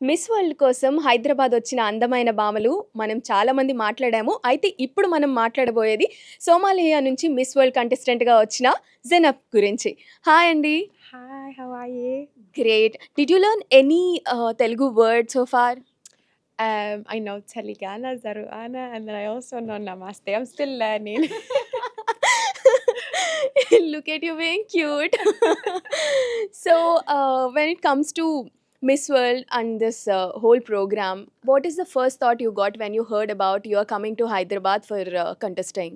Miss world కోసం హైదరాబాద్ వచ్చిన అందమైన భామలు మనం చాలా మంది మాట్లాడాము. అయితే ఇప్పుడు మనం మాట్లాడబోయేది సోమాలియా నుంచి మిస్ వరల్డ్ కంటెస్టెంట్‌గా వచ్చిన జెనబ్ గురించి. హాయ్ అండి. Hi, how are you? Great. Did you learn any Telugu word so far? I know Teligana, Zaruana, and then I also know Namaste. I'm still learning. Look at you being cute. So, when it comes to Miss World and this whole program, what is the first thought you got when you heard about you are coming to Hyderabad for contesting?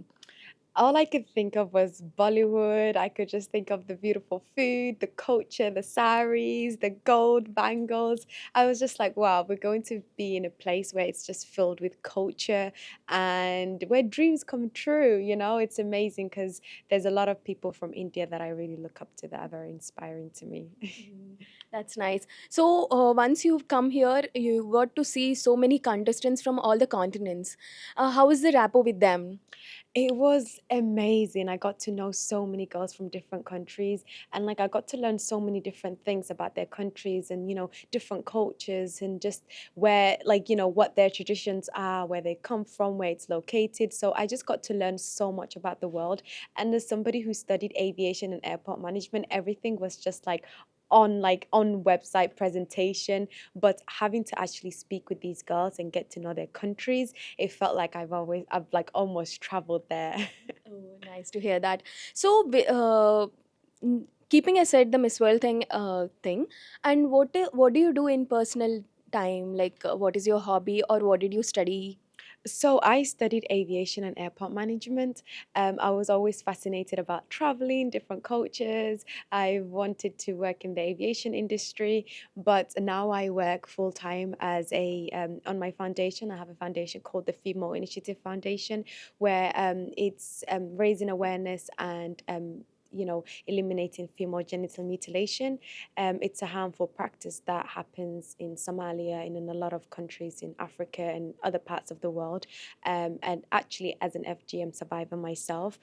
All I could think of was Bollywood. I could just think of the beautiful food, the culture, the saris, the gold bangles. I was just like, wow, we're going to be in a place where it's just filled with culture and where dreams come true. You know, it's amazing because there's a lot of people from India that I really look up to that are very inspiring to me. That's nice. So, once you've come here, you got to see so many contestants from all the continents. How is the rapport with them? It was amazing. I got to know so many girls from different countries, and like I got to learn so many different things about their countries and different cultures and just where what their traditions are, where they come from, where it's located. So I just got to learn so much about the world. And as somebody who studied aviation and airport management, everything was just on website presentation, but having to actually speak with these girls and get to know their countries, it felt like I've like almost traveled there. Oh, nice to hear that. So, keeping aside the Miss World thing, and what do you do in personal time? Like, what is your hobby, or what did you study? So I studied aviation and airport management. I was always fascinated about traveling, different cultures. I wanted to work in the aviation industry, but now I work full time as on my foundation. I have a foundation called the Female Initiative Foundation, where it's raising awareness and eliminating female genital mutilation. It's a harmful practice that happens in Somalia and in a lot of countries in Africa and other parts of the world. And actually, as an FGM survivor myself,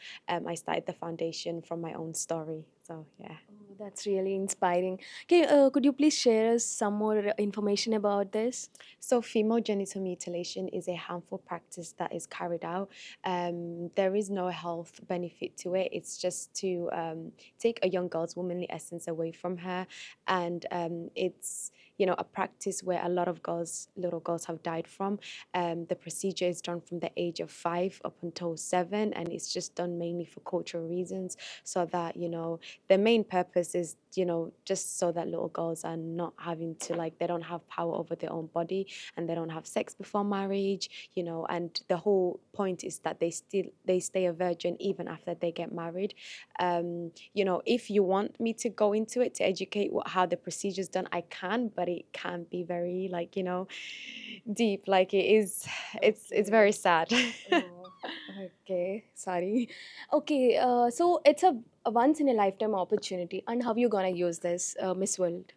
I started the foundation from my own story. So, yeah. Oh, that's really inspiring. Okay, could you please share us some more information about this? So, female genital mutilation is a harmful practice that is carried out. There is no health benefit to it. It's just to take a young girl's womanly essence away from her, and it's a practice where a lot of little girls have died from. The procedure is done from the age of 5 up until 7, and it's just done mainly for cultural reasons, so that the main purpose is just so that little girls are not having to they don't have power over their own body, and they don't have sex before marriage, and the whole point is that they stay a virgin even after they get married. If you want me to go into it to educate how the procedure is done, I can, but it can be very deep. Like it is, it's very sad. Oh, okay, sorry. Okay, so it's a once in a lifetime opportunity, and how you gonna use this, Miss World?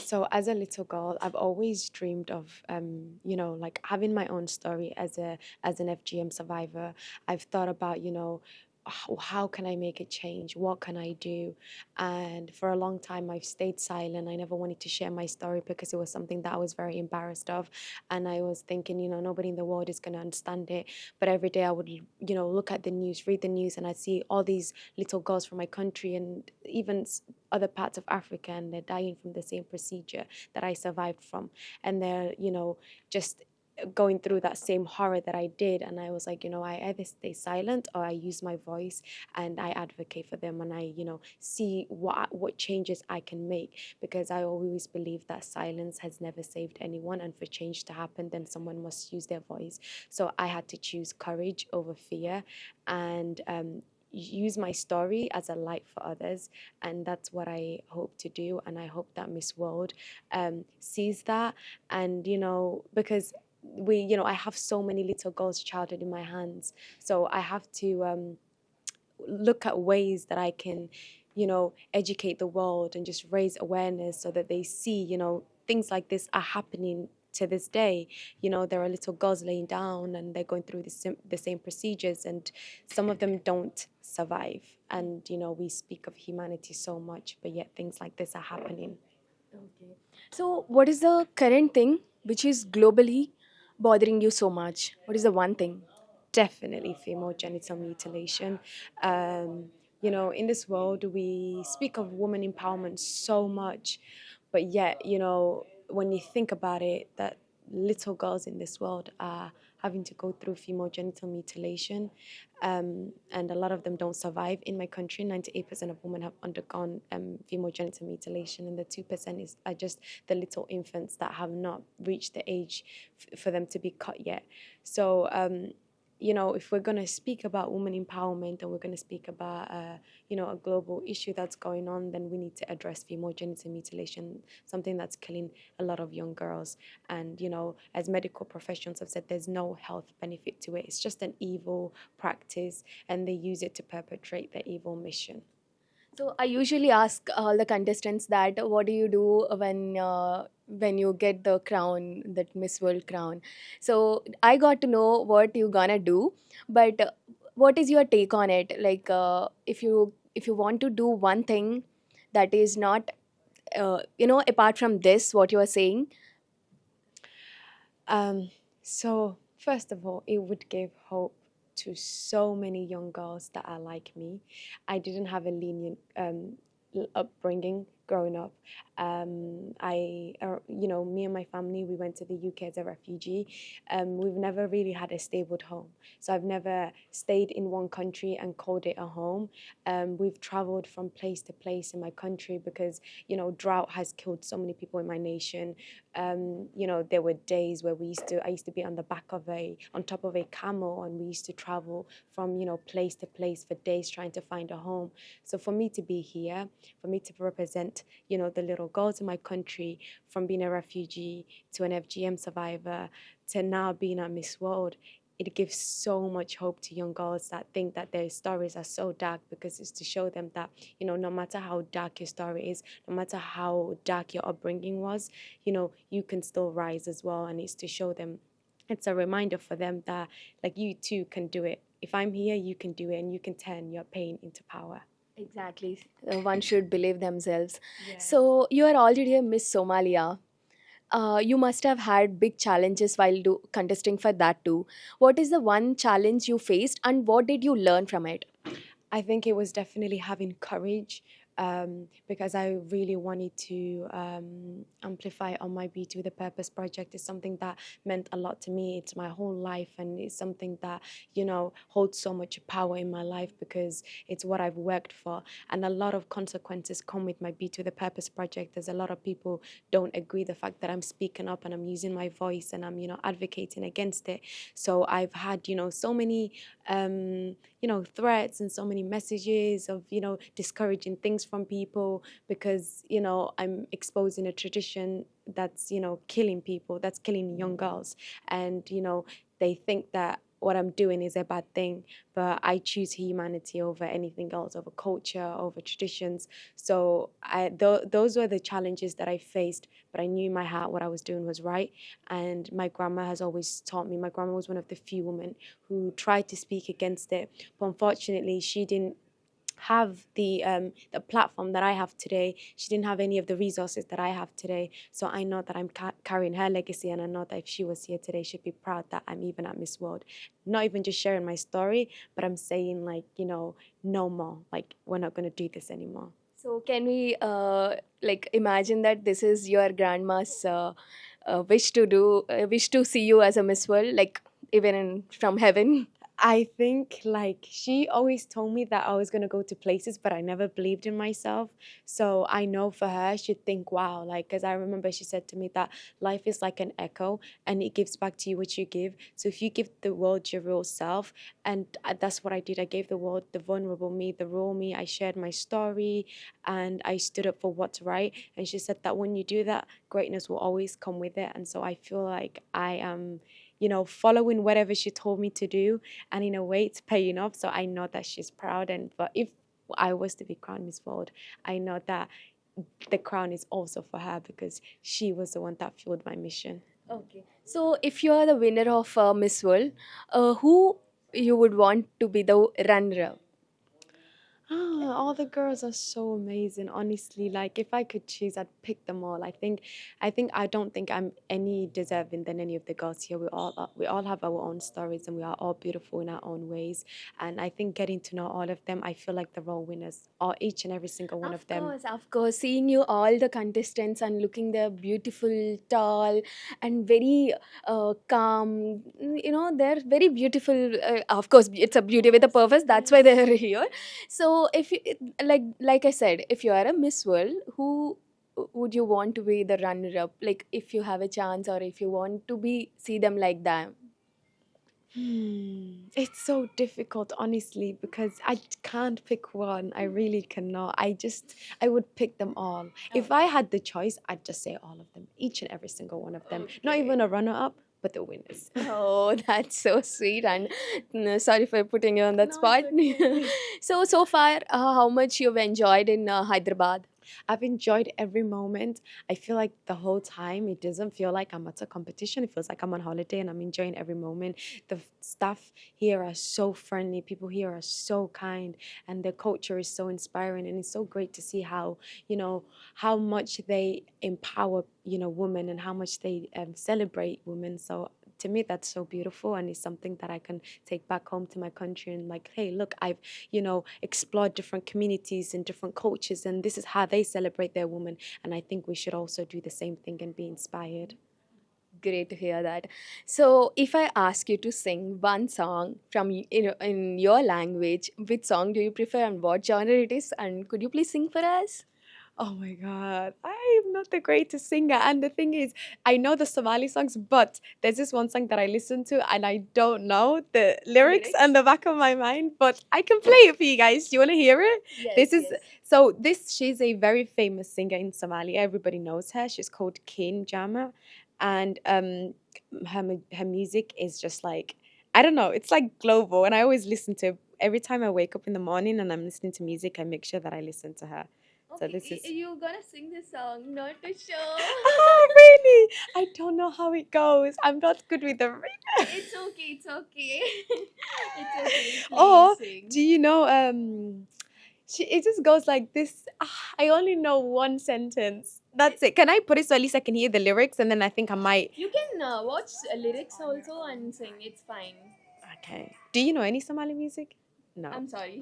So as a little girl, I've always dreamed of having my own story as an FGM survivor. I've thought about how can I make a change? What can I do? And for a long time, I've stayed silent. I never wanted to share my story because it was something that I was very embarrassed of, and I was thinking, nobody in the world is going to understand it. But every day I would, look at the news, read the news, and I'd see all these little girls from my country and even other parts of Africa, and they're dying from the same procedure that I survived from, and they're just going through that same horror that I did. And I was like, I either stay silent or I use my voice and I advocate for them, and I see what changes I can make, because I always believe that silence has never saved anyone, and for change to happen, then someone must use their voice. So I had to choose courage over fear, and use my story as a light for others, and that's what I hope to do. And I hope that Miss World sees that, and because I have so many little girls' childhood in my hands, so I have to look at ways that I can educate the world and just raise awareness, so that they see things like this are happening to this day. There are little girls laying down and they're going through the same procedures, and some of them don't survive. And we speak of humanity so much, but yet things like this are happening. Okay. So, what is the current thing which is globally bothering you so much? What is the one thing? Definitely female genital mutilation. In this world, we speak of woman empowerment so much, but yet, when you think about it, that little girls in this world are having to go through female genital mutilation, and a lot of them don't survive. In my country, 98% of women have undergone female genital mutilation, and the 2% are just the little infants that have not reached the age for them to be cut yet. So, if we're going to speak about women empowerment and we're going to speak about, a global issue that's going on, then we need to address female genital mutilation, something that's killing a lot of young girls. And, as medical professionals have said, there's no health benefit to it. It's just an evil practice, and they use it to perpetrate their evil mission. So I usually ask all the contestants that what do you do when you get the crown, that Miss World crown. So I got to know what you gonna do, but what is your take on it? Like if you want to do one thing that is not apart from this what you are saying. So, first of all, it would give hope to so many young girls that are like me. I didn't have a lenient upbringing growing up. Me and my family, we went to the UK as a refugee. We've never really had a stable home. So I've never stayed in one country and called it a home. We've traveled from place to place in my country because, drought has killed so many people in my nation. There were days where I used to be on top of a camel, and we used to travel from, place to place for days trying to find a home. So for me to be here, for me to represent, the little girls in my country, from being a refugee to an FGM survivor to now being a Miss World, it gives so much hope to young girls that think that their stories are so dark, because it's to show them that, no matter how dark your story is, no matter how dark your upbringing was, you can still rise as well. And it's to show them, it's a reminder for them that, like, you too can do it. If I'm here, you can do it, and you can turn your pain into power. Exactly. One should believe themselves. Yeah. So you are already a Miss Somalia. You must have had big challenges while contesting for that too. What is the one challenge you faced, and what did you learn from it? I think it was definitely having courage, because I really wanted to amplify on my Beauty with a Purpose project. It's something that meant a lot to me. It's my whole life, and it's something that, holds so much power in my life because it's what I've worked for. And a lot of consequences come with my Beauty with a Purpose project. There's a lot of people don't agree the fact that I'm speaking up and I'm using my voice and I'm, advocating against it. So I've had, so many threats and so many messages of, discouraging things from people because, I'm exposing a tradition that's, killing people, that's killing young girls. And, they think that what I'm doing is a bad thing, but I choose humanity over anything else, over culture, over traditions. So those were the challenges that I faced, but I knew in my heart what I was doing was right. And my grandma has always taught me. My grandma was one of the few women who tried to speak against it, but unfortunately, she didn't have the platform that I have today. She didn't have any of the resources that I have today. So I know that I'm carrying her legacy, and I know that if she was here today, she'd be proud that I'm even at Miss World. Not even just sharing my story, but I'm saying, like, no more. Like, we're not going to do this anymore. So can we imagine that this is your grandma's wish to see you as a Miss World, like even from heaven? I think, like, she always told me that I was going to go to places, but I never believed in myself. So I know for her, she'd think, wow, like, because I remember she said to me that life is like an echo and it gives back to you what you give. So if you give the world your real self, and that's what I did. I gave the world the vulnerable me, the raw me. I shared my story and I stood up for what's right. And she said that when you do that, greatness will always come with it. And so I feel like I am, following whatever she told me to do, and in a way it's paying off. So I know that she's proud, and but if I was to be crowned Miss World, I know that the crown is also for her because she was the one that fueled my mission. Okay. So if you are the winner of Miss World, who you would want to be the runner? All the girls are so amazing. Honestly, like if I could choose, I'd pick them all. I don't think I'm any deserving than any of the girls here. We all have our own stories, and we are all beautiful in our own ways. And I think getting to know all of them, I feel like they're all winners, all each and every single one of them. Of course. Seeing you all the contestants and looking they're beautiful, tall, and very calm. They're very beautiful. Of course, it's a beauty with a purpose. That's why they're here. So, if you like I said, if you are a Miss World, who would you want to be the runner-up? Like, if you have a chance, or if you want to be see them like that. It's so difficult, honestly, because I can't pick one. I really cannot. I would pick them all. If I had the choice, I'd just say all of them, each and every single one of them. Not Okay. even a runner up, but the winners. Oh, that's so sweet. And sorry for putting you on that spot. So far, how much you've enjoyed in Hyderabad? I've enjoyed every moment. I feel like the whole time it doesn't feel like I'm at a competition. It feels like I'm on holiday and I'm enjoying every moment. The staff here are so friendly. People here are so kind, and the culture is so inspiring. And it's so great to see how much they empower women, and how much they celebrate women. So to me, that's so beautiful, and it's something that I can take back home to my country and like, hey, look, I've explored different communities and different cultures, and this is how they celebrate their woman. And I think we should also do the same thing and be inspired. Great to hear that. So, if I ask you to sing one song from in your language, which song do you prefer and what genre it is? And could you please sing for us? Oh my God, I am not the greatest singer. And the thing is, I know the Somali songs, but there's this one song that I listen to and I don't know the lyrics on the back of my mind, but I can play it for you guys. Do you want to hear it? She's a very famous singer in Somalia. Everybody knows her. She's called Kin Jama. And her music is just like, I don't know, it's like global. And I always listen to, every time I wake up in the morning and I'm listening to music, I make sure that I listen to her. So this is. You gonna sing this song, not to show. Oh, really? I don't know how it goes. I'm not good with the. It's okay. It's okay. It's okay. Or Please sing. do you know? It just goes like this. I only know one sentence. That's it. Can I put it so at least I can hear the lyrics, and then I think I might. You can watch lyrics also and sing. It's fine. Okay. Do you know any Somali music? No. I'm sorry.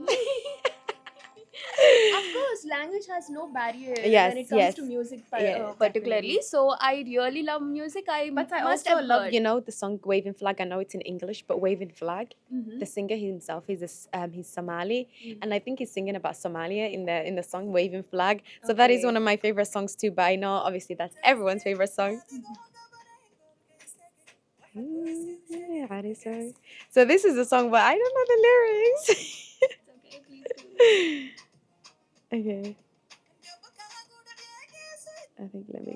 Of course, language has no barrier Yes, when it comes yes. to music, Yeah, particularly. definitely. So I really love music. I But I must also have love, heard. the song "Waving Flag." I know it's in English, but "Waving Flag." Mhm. The singer himself he's Somali, Mhm. and I think he's singing about Somalia in the song "Waving Flag." So that is Okay. one of my favorite songs too. But I know obviously that's everyone's favorite song. So this is the song, but I don't know the lyrics. It's okay, please do. Okay, I think let me.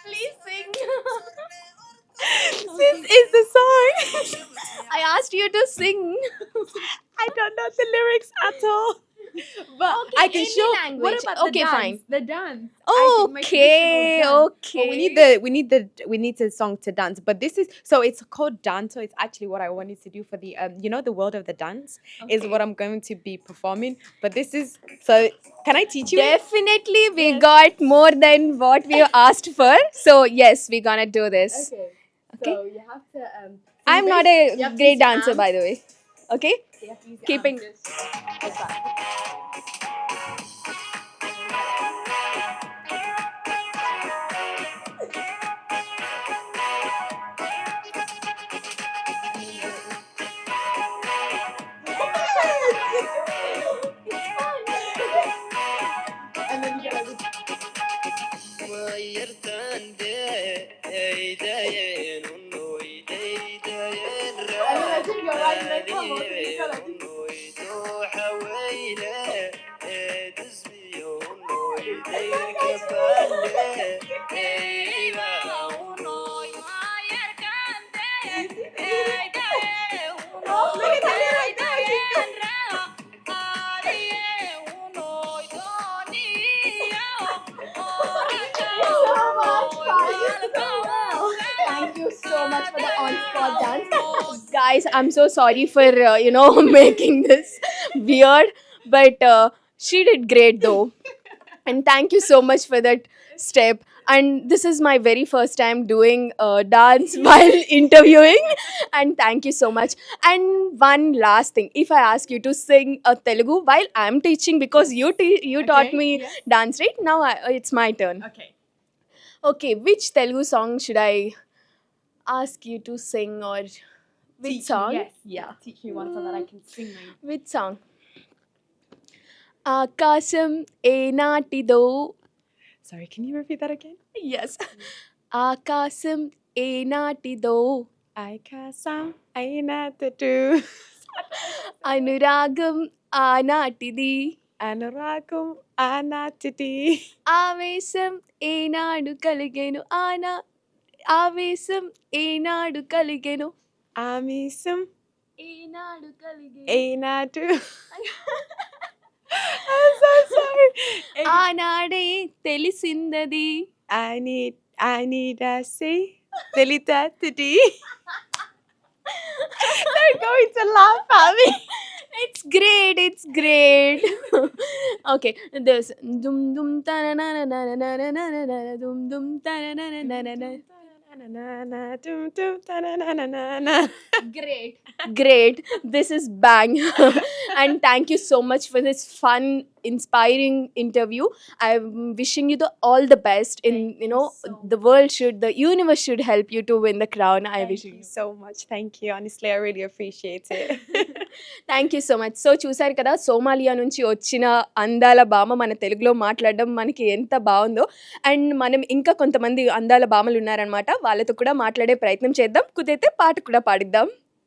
Please sing. This is the song. I asked you to sing. I don't know the lyrics at all. But Okay, I can any show. language. What about Okay, the dance? fine. The dance. I think my traditional Okay, dance. okay. But we need the song to dance. But this is so it's called dance. So it's actually what I wanted to do for the the world of the dance is what I'm going to be performing. But this is so. Can I teach you it? Definitely, we Yes. got more than what we asked for. So yes, we're gonna do this. Okay. Okay. So you have to. I'm not a great dancer, by the way. Okay. Keeping. And then you gotta. I think you're right. Like, come on, you gotta do Guys, I'm so sorry for making this weird, but she did great though. And thank you so much for that step. And this is my very first time doing dance while interviewing, and thank you so much. And one last thing, if I ask you to sing a Telugu while I'm teaching, because you taught me dance, right? Now it's my turn. Okay, which Telugu song should I ask you to sing, or which song? Yeah. Teach me one so that I can sing my. Which song? ఆకాశం ఏనాటిదో. Sorry, can you repeat that again? Yes. ఆకాశం ఏనాటిదో, ఆకాశం అయినట్టు అనురాగం ఆనాటిది, అనురాగం ఆనాటిది ఆవేశం ఏనాడు కలిగెను ఆవేశం ఏనాడు కలిగెను ఆమిసం ఏనాడు కలిగెను ఏనాటు. I'm so sorry. ఆనాడే తెలిసిందది. I need to say Delita today. They're going to laugh at me. It's great. Okay, there's dum dum ta na na na na na na na na na dum dum ta na na na na na. Great. This is bang. And thank you so much for this fun, inspiring interview. I'm wishing you all the best. In the the universe should help you to win the crown. I wish you so much. Thank you. Honestly, I really appreciate it. Thank you so much. So చూసారు కదా, Somalia నుంచి వచ్చిన అందాల భామ మన తెలుగులో మాట్లాడడం మనకి ఎంత బాగుందో. అండ్ మనం ఇంకా కొంతమంది అందాల భామలు ఉన్నారనమాట, వాళ్ళతో కూడా మాట్లాడే ప్రయత్నం చేద్దాం. కుదిరితే పాట కూడా పాడిద్దాం.